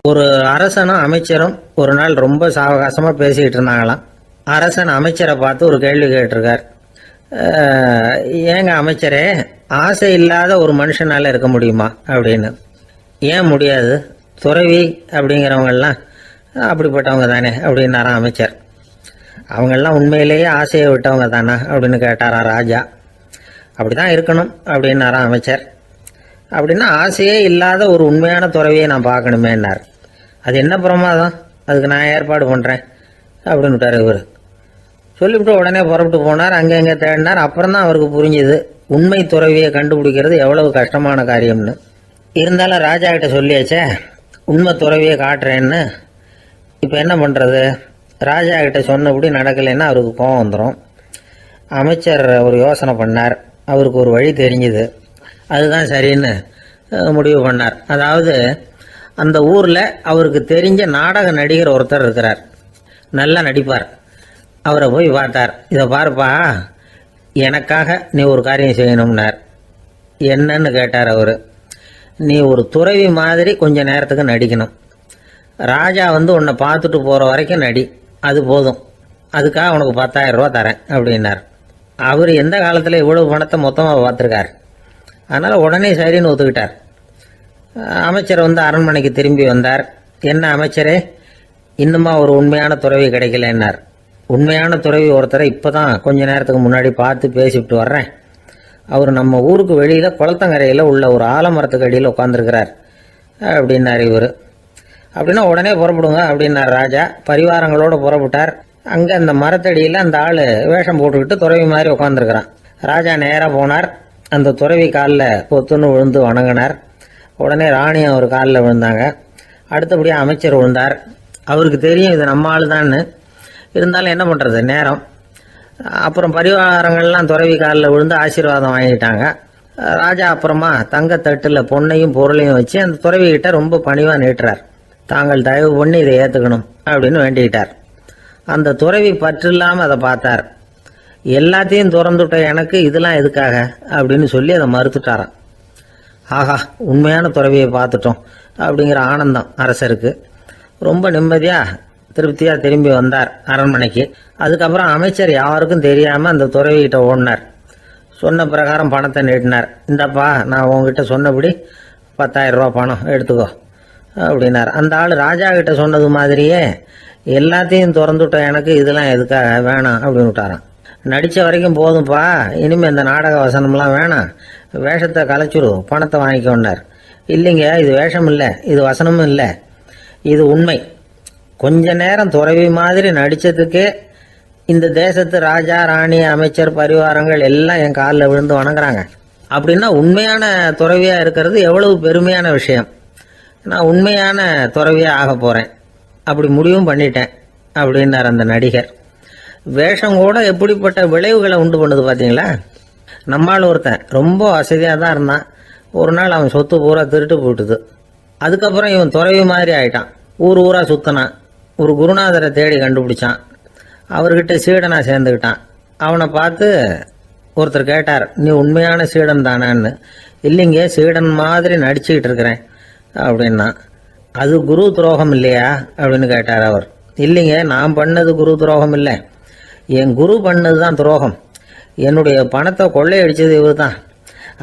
ஒரு அரசனும் அமைச்சரும் ஒரு நாள் ரொம்ப சாவகாசமா பேசிக்கிட்டு இருந்தாங்களாம். அரசன் அமைச்சரை பார்த்து ஒரு கேள்வி கேட்டிருக்கார். ஏங்க அமைச்சரே, ஆசை இல்லாத ஒரு மனுஷனால இருக்க முடியுமா அப்படின்னு. ஏன் முடியாது, துறவி அப்படிங்கிறவங்கெல்லாம் அப்படிப்பட்டவங்க தானே அப்படின்னாராம் அமைச்சர். அவங்கெல்லாம் உண்மையிலேயே ஆசையை விட்டவங்க தானா அப்படின்னு கேட்டாரா ராஜா. அப்படிதான் இருக்கணும் அப்படின்னாராம் அமைச்சர். அப்படின்னா ஆசையே இல்லாத ஒரு உண்மையான துறவியை நான் பார்க்கணுமேன்னார். அது என்ன பிரமாதம், அதுக்கு நான் ஏற்பாடு பண்ணுறேன் அப்படின்னு விட்டார் இவர். சொல்லிவிட்டு உடனே புறப்பட்டு போனார். அங்கே தேடினார். அப்புறம் தான் அவருக்கு புரிஞ்சுது உண்மை துறவியை கண்டுபிடிக்கிறது எவ்வளவு கஷ்டமான காரியம்னு. இருந்தாலும் ராஜா கிட்ட சொல்லியாச்சே உண்மை துறவியை காட்டுறேன்னு. இப்போ என்ன பண்ணுறது, ராஜா கிட்ட சொன்னபடி நடக்கலைன்னா அவருக்கு கோபம் வந்துடும். அமைச்சர் ஒரு யோசனை பண்ணார். அவருக்கு ஒரு வழி தெரிஞ்சுது. அதுதான் சரின்னு முடிவு பண்ணார். அதாவது அந்த ஊரில் அவருக்கு தெரிஞ்ச நாடக நடிகர் ஒருத்தர் இருக்கிறார், நல்லா நடிப்பார். அவரை போய் பார்த்தார். இதை பாருப்பா, எனக்காக நீ ஒரு காரியம் செய்யணும்னார். என்னன்னு கேட்டார் அவர். நீ ஒரு துறவி மாதிரி கொஞ்ச நேரத்துக்கு நடிக்கணும். ராஜா உன்னை பார்த்துட்டு போகிற வரைக்கும் நடி, அது போதும். அதுக்காக உனக்கு 10,000 ரூபா தரேன் அப்படின்னார். அவர் எந்த காலத்தில் இவ்வளவு பணத்தை மொத்தமாக பார்த்துருக்கார். அதனால் உடனே சரின்னு ஒத்துக்கிட்டார். அமைச்சர் அரண்மனைக்கு திரும்பி வந்தார். என்ன அமைச்சரே, இன்னுமா ஒரு உண்மையான துறவி கிடைக்கலன்னார். உண்மையான துறவி ஒருத்தரை இப்போ தான் கொஞ்ச நேரத்துக்கு முன்னாடி பார்த்து பேசிவிட்டு வர்றேன். அவர் நம்ம ஊருக்கு வெளியில் குளத்தங்கரையில் உள்ள ஒரு ஆலமரத்துக்கு அடியில் உட்காந்துருக்கிறார் அப்படின்னார் இவர். அப்படின்னா உடனே புறப்படுங்க அப்படின்னார் ராஜா. பரிவாரங்களோடு புறப்பட்டார். அங்கே அந்த மரத்தடியில் அந்த ஆள் வேஷம் போட்டுக்கிட்டு துறவி மாதிரி உட்காந்துருக்கிறான். ராஜா நேராக போனார். அந்த துறவி காலில் பொத்துன்னு விழுந்து வணங்கினார். உடனே ராணி அவர் காலில் விழுந்தாங்க. அடுத்தபடியாக அமைச்சர் விழுந்தார். அவருக்கு தெரியும் இது நம்ம ஆள் தான்னு. இருந்தாலும் என்ன பண்ணுறது, நேரம். அப்புறம் பரிவாரங்கள்லாம் துறவி காலில் விழுந்து ஆசீர்வாதம் வாங்கிட்டாங்க. ராஜா அப்புறமா தங்கத்தட்டில் பொண்ணையும் பொருளையும் வச்சு அந்த துறவிகிட்ட ரொம்ப பணிவாக நீட்டுறார். தாங்கள் தயவு பண்ணி இதை ஏற்றுக்கணும் அப்படின்னு வேண்டிக்கிட்டார். அந்த துறவி பற்று இல்லாமல் அதை பார்த்தார். எல்லாத்தையும் திறந்துட்ட எனக்கு இதெல்லாம் எதுக்காக அப்படின்னு சொல்லி அதை மறுத்துட்டாராம். ஆஹா, உண்மையான துறவியை பார்த்துட்டோம் அப்படிங்கிற ஆனந்தம் அரசருக்கு. ரொம்ப நிம்மதியாக திருப்தியாக திரும்பி வந்தார் அரண்மனைக்கு. அதுக்கப்புறம் அமைச்சர் யாருக்கும் தெரியாமல் அந்த துறவிகிட்ட ஓடினார். சொன்ன பிரகாரம் பணத்தை நீட்டினார். இந்தப்பா, நான் உங்ககிட்ட சொன்னபடி 10,000 ரூபா பணம் எடுத்துக்கோ அப்படின்னார். அந்த ஆள் ராஜா கிட்ட சொன்னது மாதிரியே எல்லாத்தையும் திறந்துட்ட எனக்கு இதெல்லாம் எதுக்காக வேணாம் அப்படின்னு விட்டாராம். நடித்த வரைக்கும் போதும்ப்பா, இனிமேல் இந்த நாடக வசனம்லாம் வேணாம், வேஷத்தை கலைச்சிரு, பணத்தை வாங்கிக்கோன்னார். இல்லைங்க, இது வேஷம் இல்லை, இது வசனமும் இல்லை, இது உண்மை. கொஞ்ச நேரம் துறவி மாதிரி நடித்ததுக்கே இந்த தேசத்து ராஜா ராணி அமைச்சர் பரிவாரங்கள் எல்லாம் என் காலில் விழுந்து வணங்குறாங்க. அப்படின்னா உண்மையான துறவியாக இருக்கிறது எவ்வளவு பெருமையான விஷயம். நான் உண்மையான துறவியாக ஆக போகிறேன், அப்படி முடிவும் பண்ணிட்டேன் அப்படின்னார் அந்த நடிகர். வேஷம் கூட எப்படிப்பட்ட விளைவுகளை உண்டு பண்ணுது பார்த்தீங்களா. நம்மால் ஒருத்தன் ரொம்ப வசதியாக தான் இருந்தான். ஒரு நாள் அவன் சொத்து பூரா திருட்டு போட்டுது. அதுக்கப்புறம் இவன் துறவி மாதிரி ஆயிட்டான். ஊர் ஊராக சுற்றினான். ஒரு குருநாதரை தேடி கண்டுபிடிச்சான். அவர்கிட்ட சீடனாக சேர்ந்துக்கிட்டான். அவனை பார்த்து ஒருத்தர் கேட்டார், நீ உண்மையான சீடன் தானான்னு. இல்லைங்க, சீடன் மாதிரி நடிச்சுக்கிட்டு இருக்கிறேன் அப்படின்னா. அது குரு துரோகம் இல்லையா அப்படின்னு கேட்டார் அவர். இல்லைங்க, நான் பண்ணது குரு துரோகம் இல்லை, என் குரு பண்ணது தான் துரோகம். என்னுடைய பணத்தை கொள்ளையடிச்சது இவர் தான்.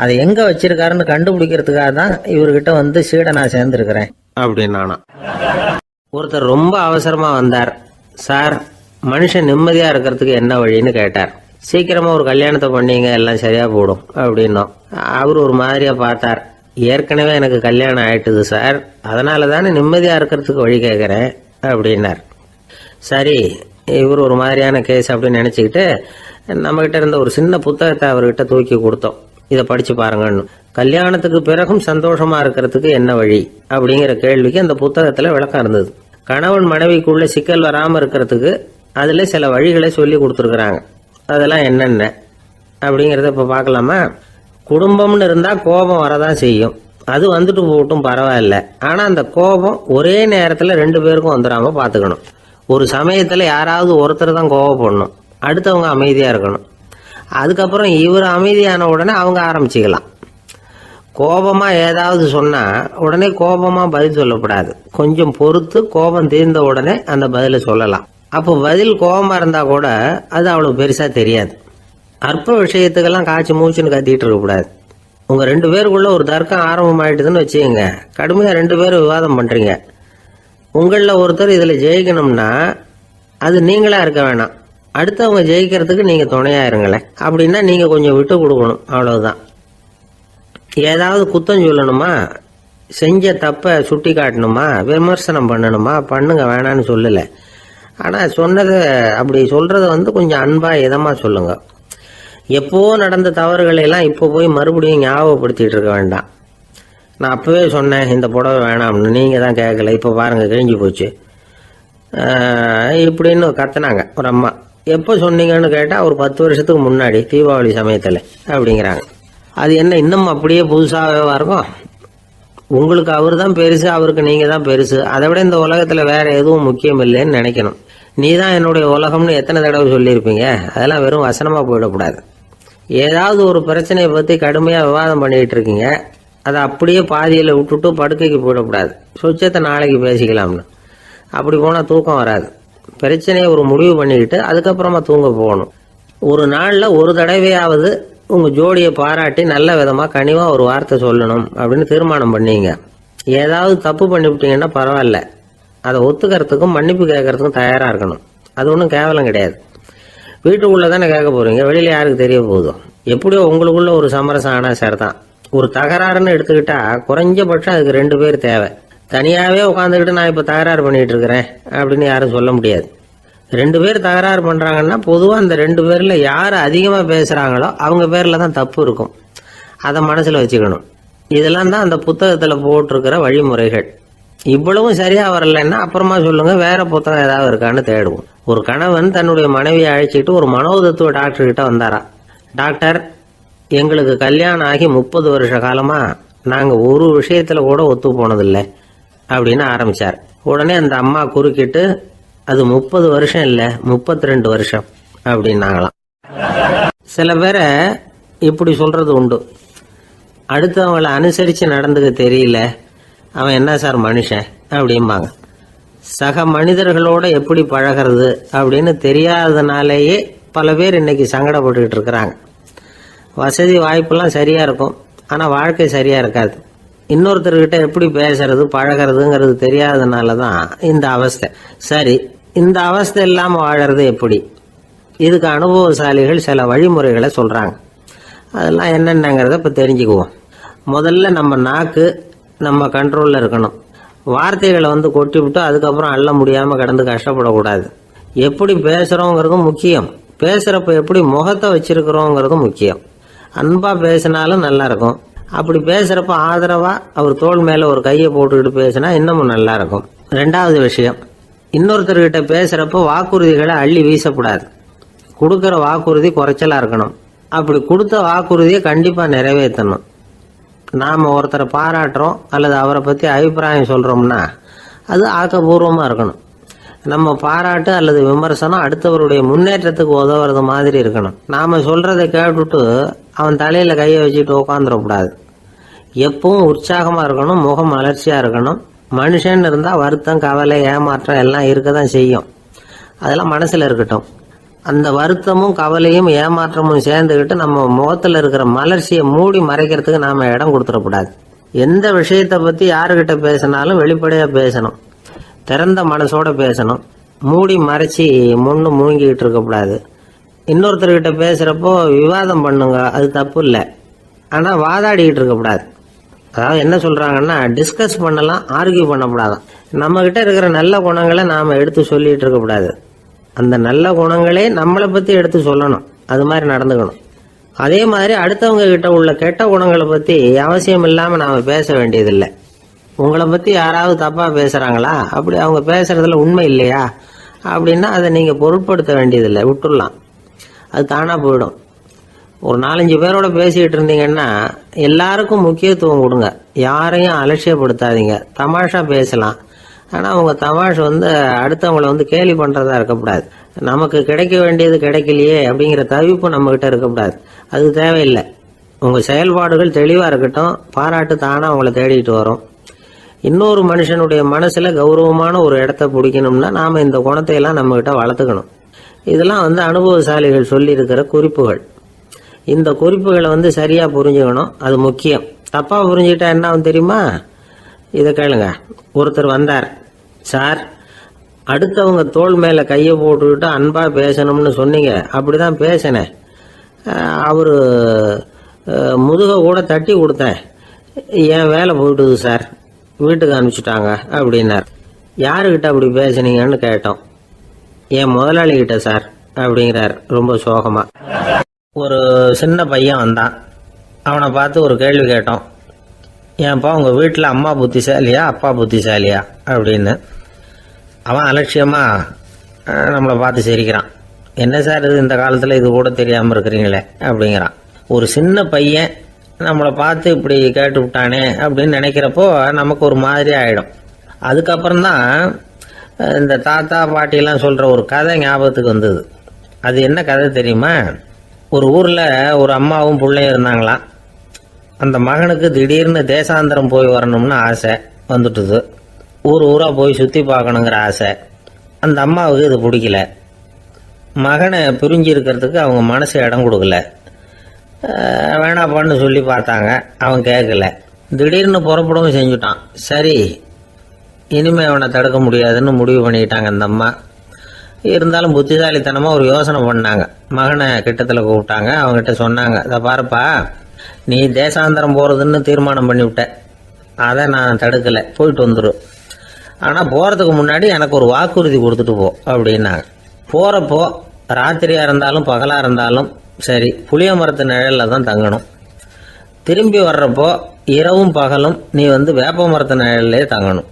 அதை எங்கே வச்சிருக்காருன்னு கண்டுபிடிக்கிறதுக்காக தான் இவர்கிட்ட சீடனாக சேர்ந்துருக்கிறேன் அப்படின்னானா. ஒருத்தர் ரொம்ப அவசரமாக வந்தார். சார், மனுஷன் நிம்மதியாக இருக்கிறதுக்கு என்ன வழின்னு கேட்டார். சீக்கிரமாக ஒரு கல்யாணத்தை பண்ணீங்க, எல்லாம் சரியாக போடும் அப்படின்னோம். அவர் ஒரு மாதிரியாக பார்த்தார். ஏற்கனவே எனக்கு கல்யாணம் ஆயிட்டுது சார், அதனால தானே நிம்மதியாக இருக்கிறதுக்கு வழி கேட்குறேன் அப்படின்னார். சரி, இவர் ஒரு மாதிரியான கேஸ் அப்படின்னு நினச்சிக்கிட்டு நம்மகிட்ட இருந்த ஒரு சின்ன புத்தகத்தை அவர்கிட்ட தூக்கி கொடுத்தோம். இதை படித்து பாருங்கன்னு. கல்யாணத்துக்கு பிறகும் சந்தோஷமாக இருக்கிறதுக்கு என்ன வழி அப்படிங்கிற கேள்விக்கு அந்த புத்தகத்தில் விளக்கம் இருந்தது. கணவன் மனைவிக்குள்ள சிக்கல் வராமல் இருக்கிறதுக்கு அதில் சில வழிகளை சொல்லி கொடுத்துருக்குறாங்க. அதெல்லாம் என்னென்ன அப்படிங்கிறத இப்போ பார்க்கலாமா. குடும்பம்னு இருந்தால் கோபம் வரதான் செய்யும். அது வந்துட்டு போகட்டும், பரவாயில்ல. ஆனால் அந்த கோபம் ஒரே நேரத்தில் 2 பேருக்கும் வந்துடாமல் பார்த்துக்கணும். ஒரு சமயத்தில் யாராவது ஒருத்தர் தான் கோபப்படணும், அடுத்தவங்க அமைதியாக இருக்கணும். அதுக்கப்புறம் இவர் அமைதியான உடனே அவங்க ஆரம்பிச்சிக்கலாம். கோபமாக ஏதாவது சொன்னால் உடனே கோபமாக பதில் சொல்லக்கூடாது. கொஞ்சம் பொறுத்து கோபம் தீர்ந்த உடனே அந்த பதிலை சொல்லலாம். அப்போ பதில் கோபமாக இருந்தால் கூட அது அவ்வளோ பெருசாக தெரியாது. அற்ப விஷயத்துக்கெல்லாம் காய்ச்சி மூச்சுன்னு கத்திட்டு இருக்கக்கூடாது. உங்கள் 2 பேருக்குள்ள ஒரு தர்க்கம் ஆரம்பமாயிட்டுதுன்னு வச்சுக்கோங்க. கடுமையாக 2 பேரும் விவாதம் பண்ணுறீங்க. உங்களில் ஒருத்தர் இதில் ஜெயிக்கணும்னா அது நீங்களாக இருக்க வேணாம், அடுத்தவங்க ஜெயிக்கிறதுக்கு நீங்கள் துணையாக இருங்களேன். அப்படின்னா நீங்கள் கொஞ்சம் விட்டு கொடுக்கணும், அவ்வளவுதான். ஏதாவது குத்தம் சொல்லணுமா, செஞ்ச தப்பை சுட்டி காட்டணுமா, விமர்சனம் பண்ணணுமா, பண்ணுங்க, வேணான்னு சொல்லலை. ஆனால் சொன்னதை அப்படி சொல்கிறத கொஞ்சம் அன்பாக இதமாக சொல்லுங்க. எப்போ நடந்த தவறுகளை எல்லாம் இப்போ போய் மறுபடியும் ஞாபகப்படுத்திட்டு இருக்க வேண்டாம். நான் அப்போவே சொன்னேன் இந்த புடவை வேணாம்னு, நீங்கள் தான் கேட்கல, இப்போ பாருங்கள் கிழிஞ்சு போச்சு இப்படின்னு கத்துனாங்க ஒரு அம்மா. எப்போ சொன்னீங்கன்னு கேட்டால் ஒரு 10 வருஷத்துக்கு முன்னாடி தீபாவளி சமயத்தில் அப்படிங்கிறாங்க. அது என்ன இன்னும் அப்படியே புதுசாகவே இருக்கும்? உங்களுக்கு அவர் தான் பெருசு, அவருக்கு நீங்கள் தான் பெருசு. அதை விட இந்த உலகத்தில் வேற எதுவும் முக்கியம் இல்லைன்னு நினைக்கணும். நீ தான் என்னுடைய உலகம்னு எத்தனை தடவை சொல்லியிருப்பீங்க? அதெல்லாம் வெறும் வசனமாக போயிடக்கூடாது. ஏதாவது ஒரு பிரச்சனையை பற்றி கடுமையாக விவாதம் பண்ணிக்கிட்டு இருக்கீங்க, அதை அப்படியே பாதியில் விட்டுட்டு படுக்கைக்கு போயிடக்கூடாது. சொச்சத்தை நாளைக்கு பேசிக்கலாம்னு. அப்படி போனால் தூக்கம் வராது. பிரச்சனையை ஒரு முடிவு பண்ணிக்கிட்டு அதுக்கப்புறமா தூங்க போகணும். ஒரு நாளில் ஒரு தடவையாவது உங்கள் ஜோடியை பாராட்டி நல்ல விதமாக கனிவாக ஒரு வார்த்தை சொல்லணும் அப்படின்னு தீர்மானம் பண்ணீங்க. ஏதாவது தப்பு பண்ணிவிட்டீங்கன்னா பரவாயில்ல, அதை ஒத்துக்கிறதுக்கும் மன்னிப்பு கேட்கறதுக்கும் தயாராக இருக்கணும். அது ஒன்றும் கேவலம் கிடையாது. வீட்டுக்குள்ளே தானே கேட்க போகிறீங்க, வெளியில் யாருக்கு தெரிய போதும்? எப்படியோ உங்களுக்குள்ள ஒரு சமரசம் ஆனால் சார் தான். ஒரு தகராறுன்னு எடுத்துக்கிட்டா குறைஞ்சபட்சம் அதுக்கு 2 பேர் தேவை. தனியாகவே உட்காந்துக்கிட்டு நான் இப்போ தகராறு பண்ணிகிட்டு இருக்கிறேன் அப்படின்னு யாரும் சொல்ல முடியாது. 2 பேர் தகராறு பண்ணுறாங்கன்னா பொதுவாக அந்த 2 பேரில் யார் அதிகமாக பேசுகிறாங்களோ அவங்க பேரில் தான் தப்பு இருக்கும். அதை மனசில் வச்சுக்கணும். இதெல்லாம் தான் அந்த புத்தகத்தில் போட்டிருக்கிற வழிமுறைகள். இவ்வளவும் சரியா வரலன்னா அப்புறமா சொல்லுங்க, வேற புத்தகம் ஏதாவது இருக்கான்னு தேடுவோம். ஒரு கணவன் தன்னுடைய மனைவியை அழைச்சிட்டு ஒரு மனோதத்துவ டாக்டர் கிட்ட வந்தாரா. டாக்டர், எங்களுக்கு கல்யாணம் ஆகி 30 வருஷ காலமா நாங்க ஒரு விஷயத்துல கூட ஒத்து போனதில்லை அப்படின்னு ஆரம்பிச்சார். உடனே அந்த அம்மா குறுக்கிட்டு, அது 30 வருஷம் இல்ல 32 வருஷம் அப்படின்னாங்களாம். சில பேரை இப்படி சொல்றது உண்டு. அடுத்தவங்களை அனுசரிச்சு நடந்துக்க தெரியல, அவன் என்ன சார் மனுஷன் அப்படிம்பாங்க. சக மனிதர்களோட எப்படி பழகிறது அப்படின்னு தெரியாததுனாலேயே பல பேர் இன்னைக்கு சங்கடப்பட்டுக்கிட்டு இருக்கிறாங்க. வசதி வாய்ப்பெல்லாம் சரியா இருக்கும், ஆனால் வாழ்க்கை சரியா இருக்காது. இன்னொருத்தர்கிட்ட எப்படி பேசுறது பழகிறதுங்கிறது தெரியாததுனால தான் இந்த அவஸ்தை. சரி, இந்த அவஸ்தை இல்லாமல் வாழறது எப்படி? இதுக்கு அனுபவசாலிகள் சில வழிமுறைகளை சொல்றாங்க. அதெல்லாம் என்னென்னங்கிறத இப்போ தெரிஞ்சுக்குவோம். முதல்ல நம்ம நாக்கு நம்ம கண்ட்ரோலில் இருக்கணும். வார்த்தைகளை கொட்டி விட்டு அதுக்கப்புறம் அள்ள முடியாமல் கிடந்து கஷ்டப்படக்கூடாது. எப்படி பேசுகிறோங்கிறதும் முக்கியம், பேசுகிறப்ப எப்படி முகத்தை வச்சிருக்கிறோங்கிறதும் முக்கியம். அன்பாக பேசினாலும் நல்லா இருக்கும். அப்படி பேசுகிறப்ப ஆதரவாக அவர் தோள் மேலே ஒரு கையை போட்டுக்கிட்டு பேசினா இன்னமும் நல்லா இருக்கும். 2வது விஷயம், இன்னொருத்தர்கிட்ட பேசுகிறப்ப வாக்குறுதிகளை அள்ளி வீசக்கூடாது. கொடுக்குற வாக்குறுதி குறைச்சலாக இருக்கணும். அப்படி கொடுத்த வாக்குறுதியை கண்டிப்பாக நிறைவேற்றணும். நாம் ஒருத்தரை பாராட்டுறோம் அல்லது அவரை பற்றி அபிப்பிராயம் சொல்கிறோம்னா அது ஆக்கப்பூர்வமாக இருக்கணும். நம்ம பாராட்டு அல்லது விமர்சனம் அடுத்தவருடைய முன்னேற்றத்துக்கு உதவுறது மாதிரி இருக்கணும். நாம் சொல்கிறத கேட்டுட்டு அவன் தலையில் கையை வச்சுட்டு உட்காந்துடக்கூடாது. எப்பவும் உற்சாகமாக இருக்கணும், முகம் மலர்ச்சியாக இருக்கணும். மனுஷன் இருந்தால் வருத்தம், கவலை, ஏமாற்றம் எல்லாம் இருக்க தான் செய்யும். அதெல்லாம் மனசில் இருக்கட்டும். அந்த வருத்தமும் கவலையும் ஏமாற்றமும் சேர்ந்துக்கிட்டு நம்ம முகத்தில் இருக்கிற மலர்ச்சியை மூடி மறைக்கிறதுக்கு நாம் இடம் கொடுத்துடக்கூடாது. எந்த விஷயத்தை பற்றி யாருக்கிட்ட பேசினாலும் வெளிப்படையாக பேசணும், திறந்த மனசோட பேசணும். மூடி மறைச்சி முன்னு மூங்கிக்கிட்டு இருக்கக்கூடாது. இன்னொருத்தர்கிட்ட பேசுகிறப்போ விவாதம் பண்ணுங்க, அது தப்பு இல்லை. ஆனால் வாதாடிக்கிட்டு இருக்கக்கூடாது. அதாவது என்ன சொல்கிறாங்கன்னா, டிஸ்கஸ் பண்ணலாம், ஆர்கியூ பண்ணக்கூடாதான். நம்மக்கிட்ட இருக்கிற நல்ல குணங்களை நாம் எடுத்து சொல்லிகிட்டு இருக்கக்கூடாது. அந்த நல்ல குணங்களே நம்மளை பற்றி எடுத்து சொல்லணும், அது மாதிரி நடந்துக்கணும். அதே மாதிரி அடுத்தவங்க கிட்ட உள்ள கெட்ட குணங்களை பற்றி அவசியம் இல்லாமல் நாம் பேச வேண்டியதில்லை. உங்களை பற்றி யாராவது தப்பாக பேசுகிறாங்களா, அப்படி அவங்க பேசுகிறதுல உண்மை இல்லையா அப்படின்னா அதை நீங்கள் பொருட்படுத்த வேண்டியதில்லை, விட்டுடலாம். அது தானாக போயிடும். ஒரு 4-5 பேரோட பேசிக்கிட்டு இருந்தீங்கன்னா எல்லாருக்கும் முக்கியத்துவம் கொடுங்க, யாரையும் அலட்சியப்படுத்தாதீங்க. தமாஷா பேசலாம், ஆனால் அவங்க தமாஷ் அடுத்தவங்களை கேலி பண்ணுறதா இருக்கக்கூடாது. நமக்கு கிடைக்க வேண்டியது கிடைக்கலையே அப்படிங்கிற தவிப்பு நம்மகிட்ட இருக்கக்கூடாது, அது தேவையில்லை. உங்கள் செயல்பாடுகள் தெளிவாக இருக்கட்டும், பாராட்டு தானாக அவங்கள தேடிட்டு வரும். இன்னொரு மனுஷனுடைய மனசில் கௌரவமான ஒரு இடத்த பிடிக்கணும்னா நாம் இந்த குணத்தை எல்லாம் நம்மகிட்ட வளர்த்துக்கணும். இதெல்லாம் அனுபவசாலிகள் சொல்லியிருக்கிற குறிப்புகள். இந்த குறிப்புகளை சரியாக புரிஞ்சுக்கணும், அது முக்கியம். தப்பாக புரிஞ்சுக்கிட்டா என்ன ஆகும் தெரியுமா? இதை கேளுங்க. ஒருத்தர் வந்தார், சார் அடுத்தவங்க தோள் மேலே கையை போட்டுக்கிட்டு அன்பாக பேசணும்னு சொன்னீங்க, அப்படி தான் பேசினேன். அவர் முதுகை கூட தட்டி கொடுத்தேன், என் வேலை போயிட்டுது சார், வீட்டுக்கு அனுப்பிச்சிட்டாங்க அப்படின்னார். யாருக்கிட்ட அப்படி பேசுனீங்கன்னு கேட்டோம். என் முதலாளிகிட்ட சார் அப்படிங்கிறார் ரொம்ப சோகமாக. ஒரு சின்ன பையன் வந்தான், அவனை பார்த்து ஒரு கேள்வி கேட்டோம். ஏன்ப்பா உங்கள் வீட்டில் அம்மா புத்திசாலியா அப்பா புத்திசாலியா அப்படின்னு. அவன் அலட்சியமாக நம்மளை பார்த்து சிரிக்கிறான். என்ன சார் இது, இந்த காலத்தில் இது கூட தெரியாமல் இருக்கிறீங்களே அப்படிங்கிறான். ஒரு சின்ன பையன் நம்மளை பார்த்து இப்படி கேட்டு விட்டானே அப்படின்னு நினைக்கிறப்போ நமக்கு ஒரு மாதிரி ஆகிடும். அதுக்கப்புறம்தான் இந்த தாத்தா பாட்டிலாம் சொல்கிற ஒரு கதை ஞாபகத்துக்கு வந்தது. அது என்ன கதை தெரியுமா? ஒரு ஊரில் ஒரு அம்மாவும் பிள்ளையும் இருந்தாங்களாம். அந்த மகனுக்கு திடீர்னு தேசாந்திரம் போய் வரணும்னு ஆசை வந்துட்டுது. ஊராக போய் சுற்றி பார்க்கணுங்கிற ஆசை. அந்த அம்மாவுக்கு இது பிடிக்கல. மகனை பிரிஞ்சு இருக்கிறதுக்கு அவங்க மனசு இடம் கொடுக்கல. வேணாப்பான்னு சொல்லி பார்த்தாங்க, அவன் கேட்கல. திடீர்னு புறப்படவும் செஞ்சுட்டான். சரி, இனிமேல் அவனை தடுக்க முடியாதுன்னு முடிவு பண்ணிக்கிட்டாங்க அந்த அம்மா. இருந்தாலும் புத்திசாலித்தனமாக ஒரு யோசனை பண்ணாங்க. மகனை கிட்டத்தில் கூப்பிட்டாங்க, அவங்ககிட்ட சொன்னாங்க, இதை பாருப்பா, நீ தேசாந்திரம் போகிறதுன்னு தீர்மானம் பண்ணிவிட்ட, அதை நான் தடுக்கலை, போயிட்டு வந்துடும். ஆனால் போகிறதுக்கு முன்னாடி எனக்கு ஒரு வாக்குறுதி கொடுத்துட்டு போ அப்படின்னாங்க. போகிறப்போ ராத்திரியாக இருந்தாலும் பகலாக இருந்தாலும் சரி, புளிய மரத்து நிழலில் தான் தங்கணும். திரும்பி வர்றப்போ இரவும் பகலும் நீ வேப்ப மரத்து நிழல்லே தங்கணும்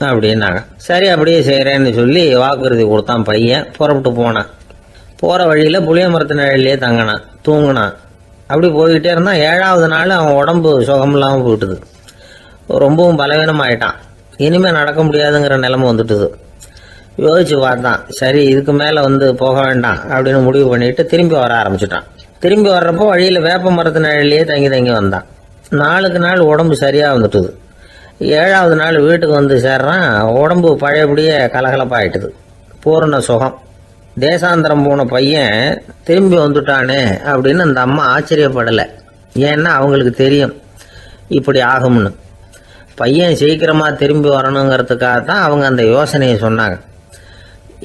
அப்படின்னாங்க. சரி அப்படியே செய்கிறேன்னு சொல்லி வாக்குறுதி கொடுத்தான் பையன். புறப்பட்டு போனான். போகிற வழியில் புளிய மரத்து நிழல்லே தங்கினான், தூங்கினான். அப்படி போய்கிட்டே இருந்தான். 7வது நாள் அவன் உடம்பு சுகமில்லாமல் போயிட்டுது. ரொம்பவும் பலவீனமாயிட்டான். இனிமேல் நடக்க முடியாதுங்கிற நிலைமை வந்துட்டுது. யோசிச்சு பார்த்தான், சரி இதுக்கு மேலே போக வேண்டாம் அப்படின்னு முடிவு பண்ணிட்டு திரும்பி வர ஆரம்பிச்சிட்டான். திரும்பி வர்றப்போ வழியில் வேப்ப மரத்து நிழல்லையே தங்கி வந்தான். நாளுக்கு நாள் உடம்பு சரியாக வந்துட்டுது. 7வது நாள் வீட்டுக்கு சேர்றான். உடம்பு பழையபடியே கலகலப்பாயிட்டுது. பூரண சுகம். தேசாந்திரம் போன பையன் திரும்பி வந்துட்டானே அப்படின்னு அந்த அம்மா ஆச்சரியப்படலை. ஏன்னா அவங்களுக்கு தெரியும் இப்படி ஆகும்னு. பையன் சீக்கிரமாக திரும்பி வரணுங்கிறதுக்காக தான் அவங்க அந்த யோசனையை சொன்னாங்க.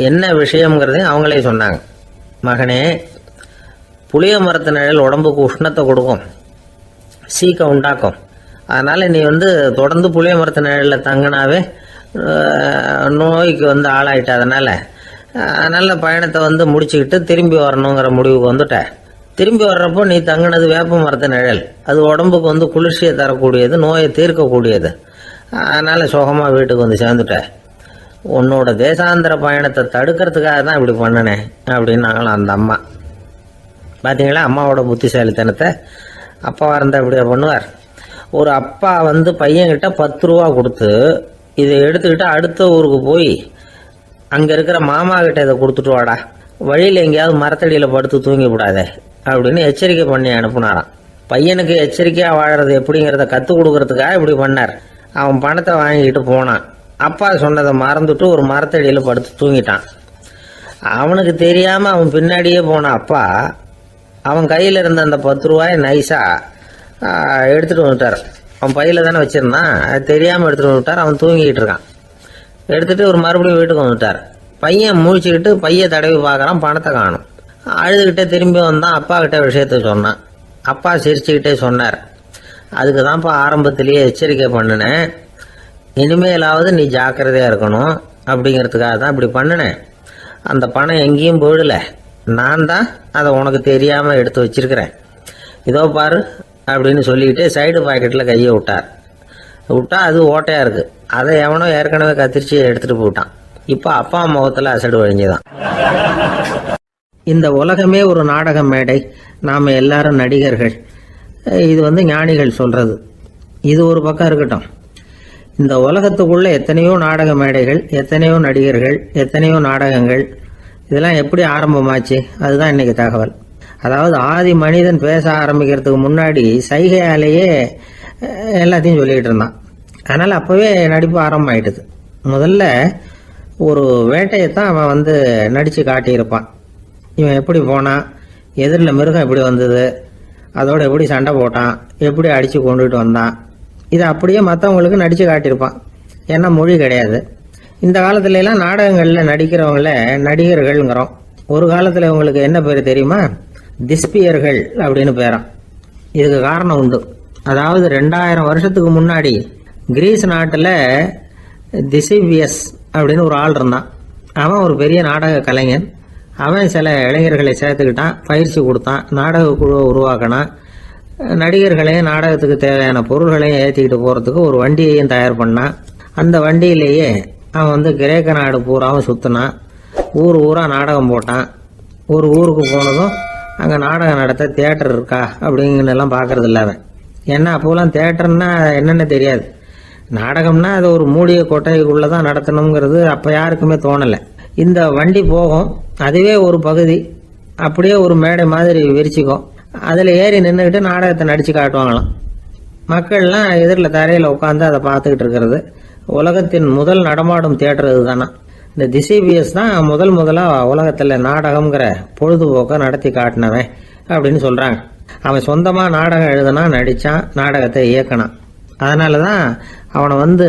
என்ன விஷயங்கிறதையும் அவங்களே சொன்னாங்க. மகனே, புளிய மரத்து நிழல் உடம்புக்கு உஷ்ணத்தை கொடுக்கும், சீக்கம் உண்டாக்கும். அதனால் நீ தொடர்ந்து புளிய மரத்து நிழலில் தங்கினாவே நோய்க்கு ஆளாயிட்ட. அதனால் நல்ல பயணத்தை முடிச்சுக்கிட்டு திரும்பி வரணுங்கிற முடிவுக்கு வந்துட்ட. திரும்பி வர்றப்போ நீ தங்கினது வேப்ப மரத்து நிழல். அது உடம்புக்கு குளிர்ச்சியை தரக்கூடியது, நோயை தீர்க்கக்கூடியது. அதனால் சுகமாக வீட்டுக்கு சேர்ந்துட்ட. உன்னோட தேசாந்திர பயணத்தை தடுக்கிறதுக்காக தான் இப்படி பண்ணினேன் அப்படின்னாங்களாம் அந்த அம்மா. பார்த்தீங்களா அம்மாவோட புத்திசாலித்தனத்தை? அப்பாவாக இருந்தால் இப்படியா பண்ணுவார்? ஒரு அப்பா பையன்கிட்ட 10 ரூபா கொடுத்து இதை எடுத்துக்கிட்டு அடுத்த ஊருக்கு போய் அங்கே இருக்கிற மாமா கிட்ட இதை கொடுத்துட்டு வாடா, வழியில் எங்கேயாவது மரத்தடியில் படுத்து தூங்கி விடாதே அப்படின்னு எச்சரிக்கை பண்ணி அனுப்புனாராம். பையனுக்கு எச்சரிக்கையாக வாழறது எப்படிங்கிறத கற்றுக் கொடுக்கறதுக்காக இப்படி பண்ணார். அவன் பணத்தை வாங்கிக்கிட்டு போனான். அப்பா சொன்னதை மறந்துட்டு ஒரு மரத்தடியில் படுத்து தூங்கிட்டான். அவனுக்கு தெரியாமல் அவன் பின்னாடியே போன அப்பா அவன் கையில் இருந்த அந்த 10 ரூபாயை நைஸாக எடுத்துகிட்டு வந்துட்டார். அவன் பையில் தானே வச்சுருந்தான், அது தெரியாமல் எடுத்துகிட்டு வந்துட்டார். அவன் தூங்கிக்கிட்டு இருக்கான். எடுத்துகிட்டு ஒரு மறுபடியும் வீட்டுக்கு வந்துட்டார். பையன் முழிச்சுக்கிட்டு பையை தடவி பார்க்குறான், பணத்தை காணும். அழுதுகிட்டே திரும்பி வந்தான். அப்பா கிட்ட விஷயத்த சொன்னான். அப்பா சிரிச்சுக்கிட்டே சொன்னார், அதுக்கு தான்ப்பா ஆரம்பத்திலேயே எச்சரிக்கை பண்ணினேன், இனிமேலாவது நீ ஜாக்கிரதையாக இருக்கணும் அப்படிங்கிறதுக்காக தான் இப்படி பண்ணினேன். அந்த பணம் எங்கேயும் போயிடல, நான் தான் அதை உனக்கு தெரியாமல் எடுத்து வச்சிருக்கிறேன். இதோ பாரு அப்படின்னு சொல்லிக்கிட்டு சைடு பாக்கெட்டில் கையை விட்டா அது ஓட்டையாக இருக்குது. அதை எவனோ ஏற்கனவே கத்திரிச்சு எடுத்துகிட்டு போயிட்டான். இப்போ அப்பா முகத்தில் அசடு வழிஞ்சுதான். இந்த உலகமே ஒரு நாடக மேடை, நாம் எல்லாரும் நடிகர்கள். இது ஞானிகள் சொல்கிறது. இது ஒரு பக்கம் இருக்கட்டும். இந்த உலகத்துக்குள்ளே எத்தனையோ நாடக மேடைகள், எத்தனையோ நடிகர்கள், எத்தனையோ நாடகங்கள், இதெல்லாம் எப்படி ஆரம்பமாச்சு? அதுதான் இன்றைக்கி தகவல். அதாவது ஆதி மனிதன் பேச ஆரம்பிக்கிறதுக்கு முன்னாடி சைகையாலேயே எல்லாத்தையும் சொல்லிக்கிட்டு இருந்தான். அதனால் அப்போவே நடிப்பு ஆரம்பமாயிட்டுது. முதல்ல ஒரு வேட்டையைத்தான் அவன் வந்து நடித்து காட்டியிருப்பான். இவன் எப்படி போனான், எதிரில் மிருகம் எப்படி வந்தது, அதோட எப்படி சண்டை போட்டான், எப்படி அடித்து கொண்டுட்டு வந்தான், இதை அப்படியே மற்றவங்களுக்கு நடித்து காட்டியிருப்பான். ஏன்னா மொழி கிடையாது. இந்த காலத்துலலாம் நாடகங்களில் நடிக்கிறவங்கள நடிகர்கள்ங்கிறோம். ஒரு காலத்தில் இவங்களுக்கு என்ன பேர் தெரியுமா? திஸ்பியர்கள் அப்படின்னு பேராம். இதுக்கு காரணம் உண்டு. அதாவது 2000 வருஷத்துக்கு முன்னாடி கிரீஸ் நாட்டில் திசிபியஸ் அப்படின்னு ஒரு ஆள் இருந்தான். அவன் ஒரு பெரிய நாடக கலைஞன். அவன் சில இளைஞர்களை சேர்த்துக்கிட்டான், பயிற்சி கொடுத்தான், நாடக குழுவை உருவாக்கினான். நடிகர்களையும் நாடகத்துக்கு தேவையான பொருள்களையும் ஏற்றிக்கிட்டு போகிறதுக்கு ஒரு வண்டியையும் தயார் பண்ணான். அந்த வண்டியிலேயே அவன் வந்து கிரேக்க நாடு பூராவும் சுற்றினான். ஊர் ஊராக நாடகம் போட்டான். ஒரு ஊருக்கு போனதும் அங்கே நாடகம் நடத்த தியேட்டர் இருக்கா அப்படிங்கலாம் பார்க்கறது இல்லை அவன். ஏன்னா அப்போலாம் தியேட்டர்னா என்னென்ன தெரியாது. நாடகம்னா அது ஒரு மூடிய கொட்டைக்குள்ளே தான் நடத்தணுங்கிறது அப்போ யாருக்குமே தோணலை. இந்த வண்டி போகும், அதுவே ஒரு பகுதி அப்படியே ஒரு மேடை மாதிரி விரிச்சிக்கும். அதில் ஏறி நின்றுக்கிட்டு நாடகத்தை நடித்து காட்டுவாங்களாம். மக்கள்லாம் எதிரில் தரையில் உட்காந்து அதை பார்த்துக்கிட்டு இருக்கிறது. உலகத்தின் முதல் நடமாடும் தியேட்டர் இதுதானா. இந்த திசிபிஎஸ் தான் முதலாக உலகத்தில் நாடகம்ங்கிற பொழுதுபோக்கை நடத்தி காட்டினவன் அப்படின்னு சொல்கிறாங்க. அவன் சொந்தமாக நாடகம் எழுதுனா, நடித்தான், நாடகத்தை இயக்கினான். அதனால தான் அவனை வந்து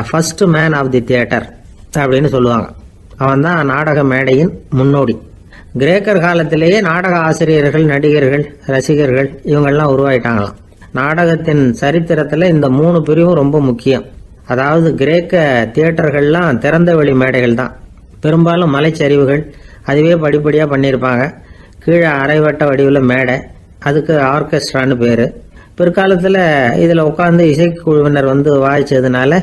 first man of the theatre அப்படின்னு சொல்லுவாங்க. அவன் தான் நாடக மேடையின் முன்னோடி. கிரேக்கர் காலத்திலேயே நாடக ஆசிரியர்கள், நடிகர்கள், ரசிகர்கள் இவங்கெல்லாம் உருவாயிட்டாங்களாம். நாடகத்தின் சரித்திரத்தில் இந்த 3 பிரிவும் ரொம்ப முக்கியம். அதாவது கிரேக்க தியேட்டர்கள்லாம் திறந்த வெளி மேடைகள் தான். பெரும்பாலும் மலைச்சரிவுகள், அதுவே படிப்படியாக பண்ணியிருப்பாங்க. கீழே அரைவட்ட வடிவில் மேடை, அதுக்கு ஆர்கெஸ்ட்ரான்னு பேர். பிற்காலத்தில் இதில் உட்காந்து இசைக்குழுவினர் வந்து வாய்ச்சதுனால